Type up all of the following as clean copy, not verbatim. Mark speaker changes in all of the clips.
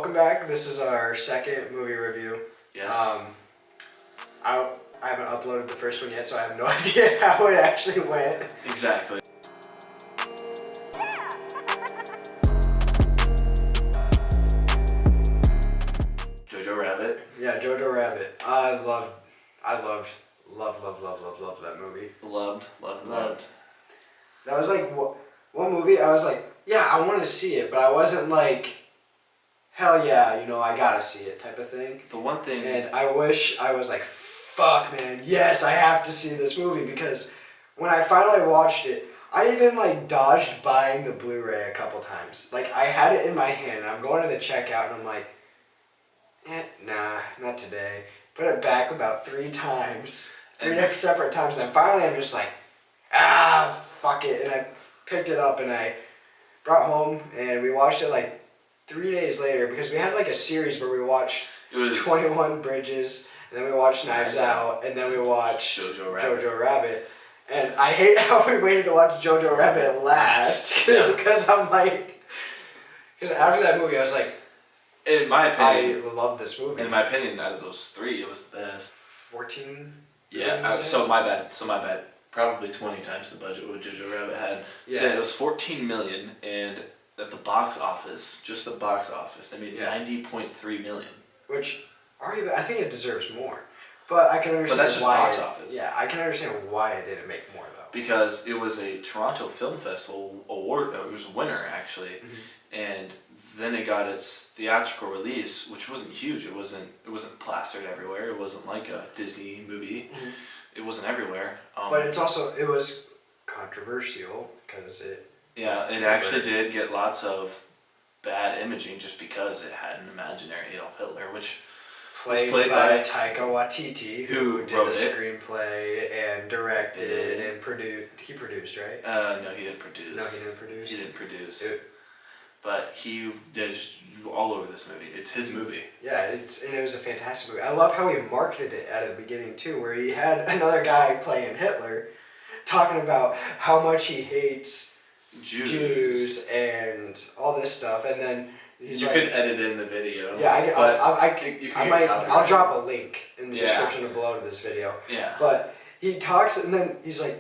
Speaker 1: welcome back. This is our second movie review.
Speaker 2: Yes.
Speaker 1: I haven't uploaded the first one yet, so I have no idea how it actually went.
Speaker 2: Exactly. Jojo Rabbit.
Speaker 1: Yeah, Jojo Rabbit. I loved that movie.
Speaker 2: Loved.
Speaker 1: That was like one movie I was like, yeah, I want to see it, but I wasn't like, hell yeah, I gotta see it type of thing.
Speaker 2: The one thing...
Speaker 1: And I wish I was like, fuck man, yes, I have to see this movie, because when I finally watched it, I even like dodged buying the Blu-ray a couple times. Like I had it in my hand and I'm going to the checkout and I'm like, nah, not today. Put it back about 3 times, three different separate times, and then finally I'm just like, fuck it, and I picked it up and I brought home and we watched it like 3 days later, because we had like a series where we watched 21 Bridges, and then we watched Knives Out, and then we watched Jojo Rabbit. And I hate how we waited to watch Jojo Rabbit last, because I'm like, because after that movie I was like,
Speaker 2: in my opinion,
Speaker 1: I love this movie.
Speaker 2: In my opinion, out of those 3, it was the best.
Speaker 1: 14?
Speaker 2: Yeah, so my bad. Probably 20 times the budget what Jojo Rabbit had. Yeah. So it was $14 million, and at the box office, just the box office, they made $90.3 million.
Speaker 1: Which, I think it deserves more. But I can understand
Speaker 2: but that's just
Speaker 1: why.
Speaker 2: Box office.
Speaker 1: Yeah, I can understand why it didn't make more though.
Speaker 2: Because it was a Toronto Film Festival award. It was a winner actually, and then it got its theatrical release, which wasn't huge. It wasn't plastered everywhere. It wasn't like a Disney movie. It wasn't everywhere.
Speaker 1: But it was controversial because it.
Speaker 2: Yeah, it actually did get lots of bad imaging just because it had an imaginary Adolf Hitler, which was played by
Speaker 1: Taika Waititi, who did the screenplay and directed and produced. He produced, right?
Speaker 2: No, he didn't produce.
Speaker 1: No, he didn't produce.
Speaker 2: He didn't produce. But he did all over this movie. It's his movie. Yeah,
Speaker 1: and it was a fantastic movie. I love how he marketed it at the beginning too, where he had another guy playing Hitler, talking about how much he hates Jews and all this stuff, and then he's
Speaker 2: you could edit in the video.
Speaker 1: Yeah, I'll drop a link in the description below to this video.
Speaker 2: Yeah.
Speaker 1: But he talks, and then he's like,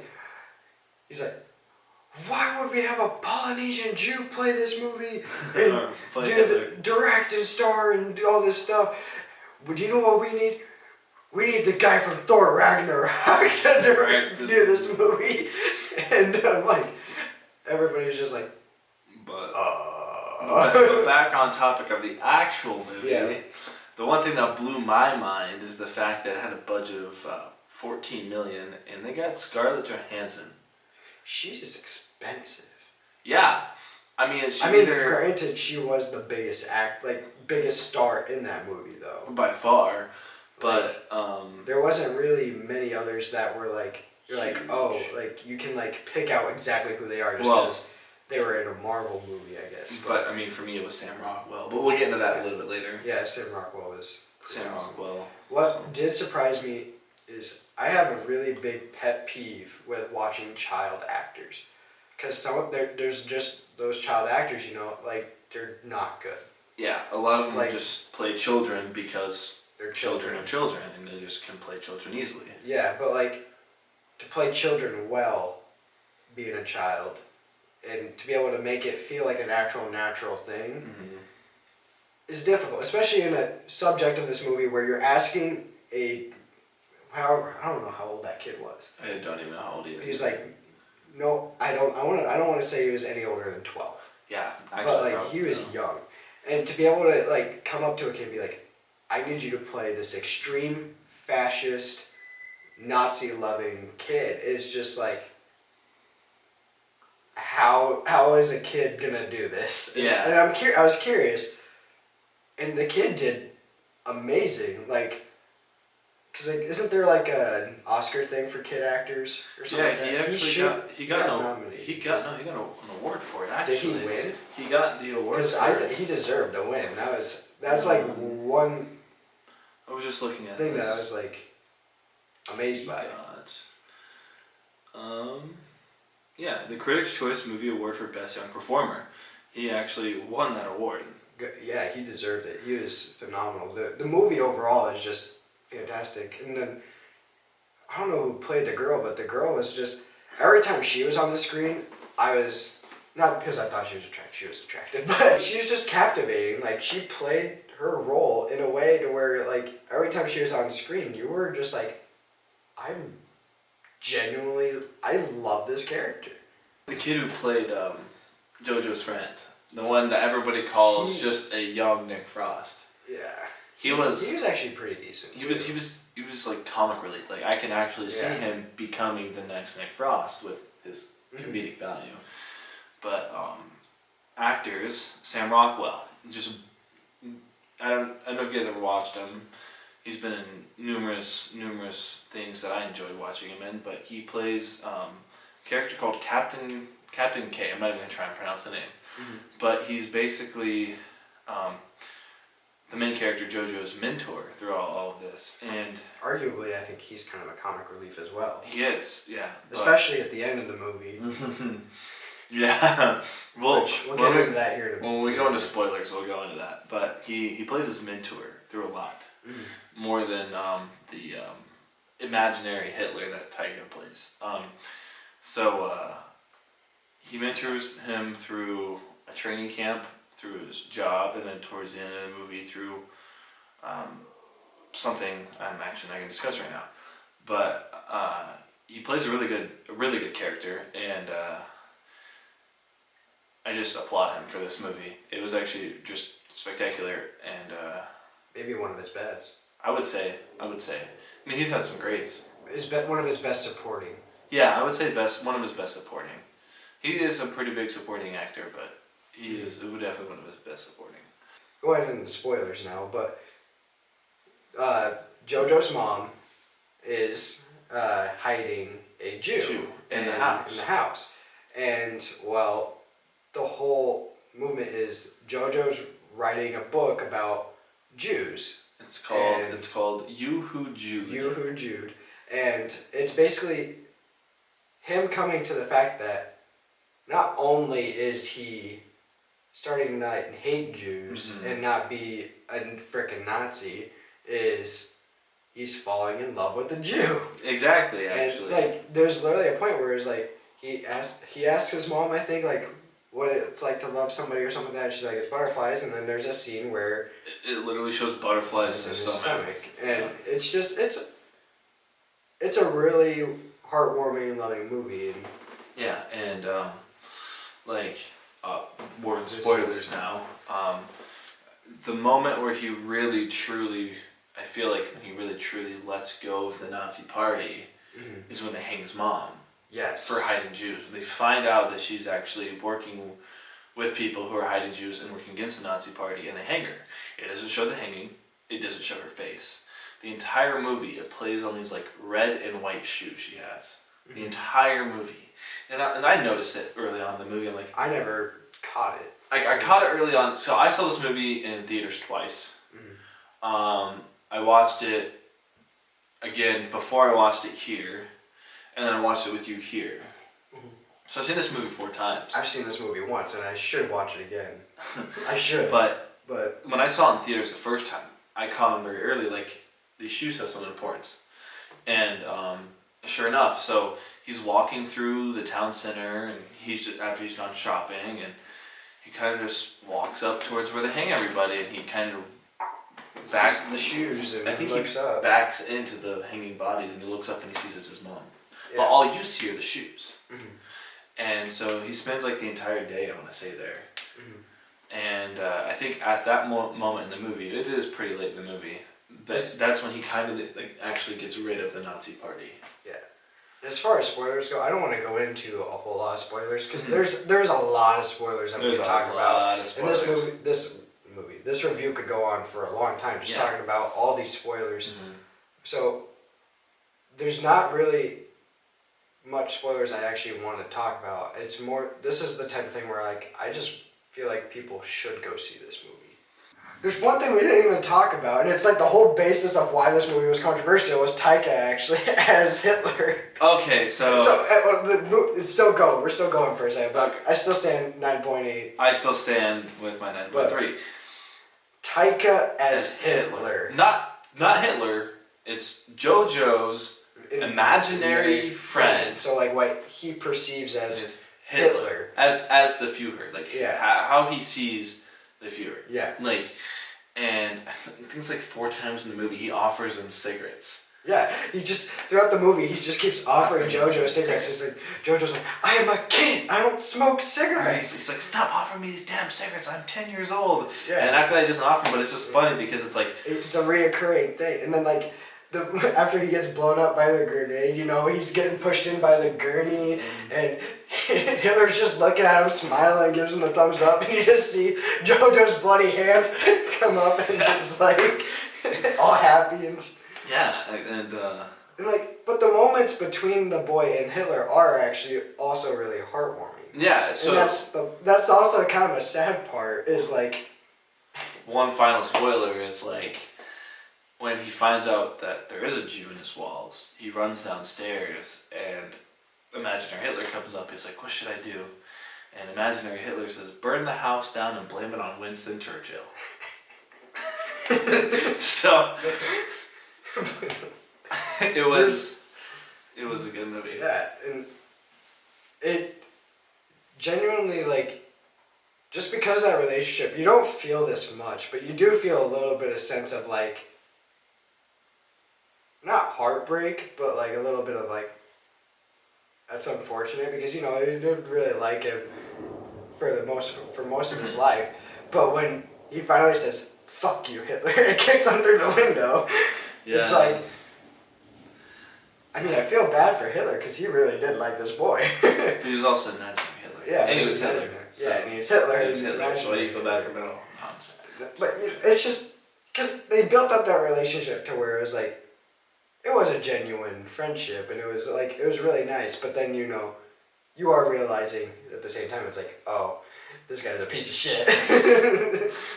Speaker 1: why would we have a Polynesian Jew play this movie and direct and star and do all this stuff? But you know what we need? We need the guy from Thor Ragnarok to do this movie. And I'm like, everybody's just like,
Speaker 2: But back on topic of the actual movie, the one thing that blew my mind is the fact that it had a budget of $14 million, and they got Scarlett Johansson.
Speaker 1: She's expensive.
Speaker 2: Yeah, granted,
Speaker 1: she was the biggest star in that movie though.
Speaker 2: By far, but
Speaker 1: there wasn't really many others that were like you can pick out exactly who they are just because they were in a Marvel movie, I guess.
Speaker 2: But for me, it was Sam Rockwell. But we'll get into that a little bit later.
Speaker 1: Yeah, Sam Rockwell was.
Speaker 2: Rockwell.
Speaker 1: What did surprise me is I have a really big pet peeve with watching child actors, because there's just those child actors, they're not good.
Speaker 2: Yeah, a lot of them just play children because they're children of children, and they just can play children easily.
Speaker 1: Yeah, but to play children well, being a child, and to be able to make it feel like an actual natural thing is difficult, especially in a subject of this movie where you're asking I don't know how old that kid was.
Speaker 2: I don't even know how old he is.
Speaker 1: He's like, no, I don't want to say he was any older than 12.
Speaker 2: Yeah, actually.
Speaker 1: But he was young, and to be able to come up to a kid and be like, I need you to play this extreme fascist, Nazi-loving kid is just like, how is a kid gonna do this?
Speaker 2: Yeah.
Speaker 1: And I was curious, and the kid did amazing. Because isn't there an Oscar thing for kid actors or something?
Speaker 2: Yeah, he got an award for it. Actually,
Speaker 1: did he win?
Speaker 2: He got the award.
Speaker 1: Because he deserved to win. That's one.
Speaker 2: I was just looking at
Speaker 1: thing that I was amazed by.
Speaker 2: The Critics' Choice Movie Award for Best Young Performer. He actually won that award.
Speaker 1: Yeah, he deserved it. He was phenomenal. The movie overall is just fantastic. And then I don't know who played the girl, but the girl was just every time she was on the screen, I was not because I thought she was attractive. She was attractive, but she was just captivating. Like she played her role in a way to where like every time she was on screen, you were just like, I'm genuinely I love this character.
Speaker 2: The kid who played Jojo's friend, the one that everybody calls just a young Nick Frost.
Speaker 1: Yeah.
Speaker 2: He was
Speaker 1: actually pretty decent.
Speaker 2: He was like comic relief. Like I can actually see him becoming the next Nick Frost with his comedic value. But actors, Sam Rockwell, just I don't know if you guys ever watched him. He's been in numerous things that I enjoyed watching him in. But he plays a character called Captain K. I'm not even gonna try and pronounce the name. But he's basically the main character Jojo's mentor throughout all of this, and
Speaker 1: arguably I think he's kind of a comic relief as well.
Speaker 2: He is, yeah.
Speaker 1: Especially at the end of the movie.
Speaker 2: Yeah. We'll
Speaker 1: get into that here in a few
Speaker 2: When we go into spoilers, we'll go into that. But he plays his mentor through a lot. More than the imaginary Hitler that Tyga plays. He mentors him through a training camp, through his job, and then towards the end of the movie through something I'm actually not going to discuss right now. But he plays a really good character, and I just applaud him for this movie. It was actually just spectacular, and
Speaker 1: maybe one of his best.
Speaker 2: I would say. I mean, he's had some greats.
Speaker 1: One of his best supporting.
Speaker 2: Yeah, I would say one of his best supporting. He is a pretty big supporting actor, but he is definitely one of his best supporting.
Speaker 1: Go ahead into spoilers now, but Jojo's mom is hiding a Jew
Speaker 2: in the house.
Speaker 1: And well, the whole movement is Jojo's writing a book about Jews.
Speaker 2: It's called You Who Jude.
Speaker 1: You Who Jude. And it's basically him coming to the fact that not only is he starting to not hate Jews and not be a frickin' Nazi, is he's falling in love with the Jew.
Speaker 2: Exactly, actually.
Speaker 1: And like, there's literally a point where it's like he asks his mom, I think, like what it's like to love somebody or something like that. And she's like, it's butterflies, and then there's a scene where
Speaker 2: it literally shows butterflies in his stomach.
Speaker 1: And it's just it's a really heartwarming and loving movie. And
Speaker 2: yeah, and more spoilers now. The moment where he really truly, I feel like when he really truly lets go of the Nazi party is when they hang his mom.
Speaker 1: Yes.
Speaker 2: For hiding Jews. They find out that she's actually working with people who are hiding Jews and working against the Nazi party, and they hang her. It doesn't show the hanging. It doesn't show her face. The entire movie, it plays on these like red and white shoes she has. The entire movie. And I noticed it early on in the movie. I'm like,
Speaker 1: I never caught it.
Speaker 2: I caught it early on. So I saw this movie in theaters twice. I watched it again before I watched it here, and then I watched it with you here. So I've seen this movie 4 times.
Speaker 1: I've seen this movie once, and I should watch it again. I should.
Speaker 2: But when I saw it in theaters the first time, I caught them very early. Like, these shoes have some importance. And sure enough, so he's walking through the town center, and after he's done shopping, and he kind of just walks up towards where they hang everybody, and he kind of
Speaker 1: backs the shoes and looks up.
Speaker 2: Backs into the hanging bodies, and he looks up and he sees it's his mom. Yeah. But all you see are the shoes. And so he spends like the entire day, I want to say, there. And I think at that moment in the movie, it is pretty late in the movie, that's when he kind of like actually gets rid of the Nazi party. Yeah.
Speaker 1: As far as spoilers go, I don't want to go into a whole lot of spoilers because there's a lot of spoilers that we can talk about. And this review could go on for a long time just talking about all these spoilers. So there's not really much spoilers I actually want to talk about. It's more, this is the type of thing where like I just feel like people should go see this movie. There's one thing we didn't even talk about, and it's like the whole basis of why this movie was controversial was Taika actually as Hitler.
Speaker 2: Okay, so
Speaker 1: it's still going. We're still going for a second, but I still stand 9.8.
Speaker 2: I still stand with my 9.3.
Speaker 1: Taika as Hitler.
Speaker 2: Not Hitler. It's Jojo's imaginary friend.
Speaker 1: So like what he perceives as Hitler.
Speaker 2: As the Führer. Like how he sees the Führer.
Speaker 1: Yeah.
Speaker 2: Like, and I think it's like 4 times in the movie he offers him cigarettes.
Speaker 1: Yeah, he just, throughout the movie, he just keeps offering Jojo cigarettes. He's like, Jojo's like, I am a kid, I don't smoke cigarettes.
Speaker 2: He's like, stop offering me these damn cigarettes, I'm 10 years old.
Speaker 1: Yeah.
Speaker 2: And after that he doesn't offer them, but it's just funny because it's like...
Speaker 1: It's a reoccurring thing. And then like, after he gets blown up by the grenade, you know, he's getting pushed in by the gurney, and Hitler's just looking at him, smiling, gives him the thumbs up, and you just see Jojo's bloody hand come up, and it's like, all happy and...
Speaker 2: Yeah, and
Speaker 1: like, but the moments between the boy and Hitler are actually also really heartwarming.
Speaker 2: Yeah, so...
Speaker 1: And that's also kind of a sad part, is like...
Speaker 2: One final spoiler is like, when he finds out that there is a Jew in his walls, he runs downstairs, and imaginary Hitler comes up, he's like, what should I do? And imaginary Hitler says, burn the house down and blame it on Winston Churchill. So... it was a good movie.
Speaker 1: Yeah, and it genuinely, like, just because of that relationship, you don't feel this much, but you do feel a little bit of sense of, like, not heartbreak, but like a little bit of like, that's unfortunate, because, you know, you didn't really like him for most of his life, but when he finally says, fuck you, Hitler, and kicks him through the window. Yeah. It's like, I mean, I feel bad for Hitler because he really did like this boy.
Speaker 2: But he was also imagining Hitler.
Speaker 1: Yeah,
Speaker 2: and he was Hitler.
Speaker 1: So. Yeah, and he was Hitler.
Speaker 2: He was Hitler. So why do you feel bad for middle moms?
Speaker 1: But it's just because they built up that relationship to where it was like, it was a genuine friendship, and it was like, it was really nice. But then, you know, you are realizing at the same time, it's like, oh, this guy's a piece of shit.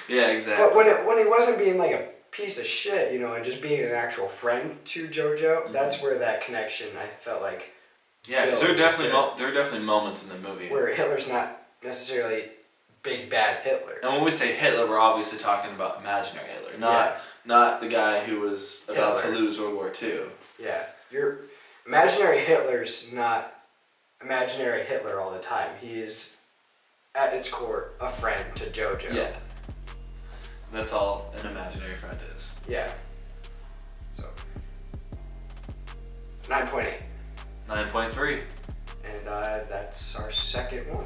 Speaker 2: Yeah, exactly.
Speaker 1: But when he wasn't being like a piece of shit, you know, and just being an actual friend to Jojo, that's where that connection, I felt like.
Speaker 2: Yeah, because there are definitely moments in the movie
Speaker 1: where Hitler's not necessarily big bad Hitler.
Speaker 2: And when we say Hitler, we're obviously talking about imaginary Hitler, not the guy who was about to lose World War II.
Speaker 1: Yeah, your imaginary Hitler's not imaginary Hitler all the time. He is, at its core, a friend to Jojo.
Speaker 2: Yeah. That's all an imaginary friend is.
Speaker 1: Yeah. So, 9.8.
Speaker 2: 9.3.
Speaker 1: And that's our second one.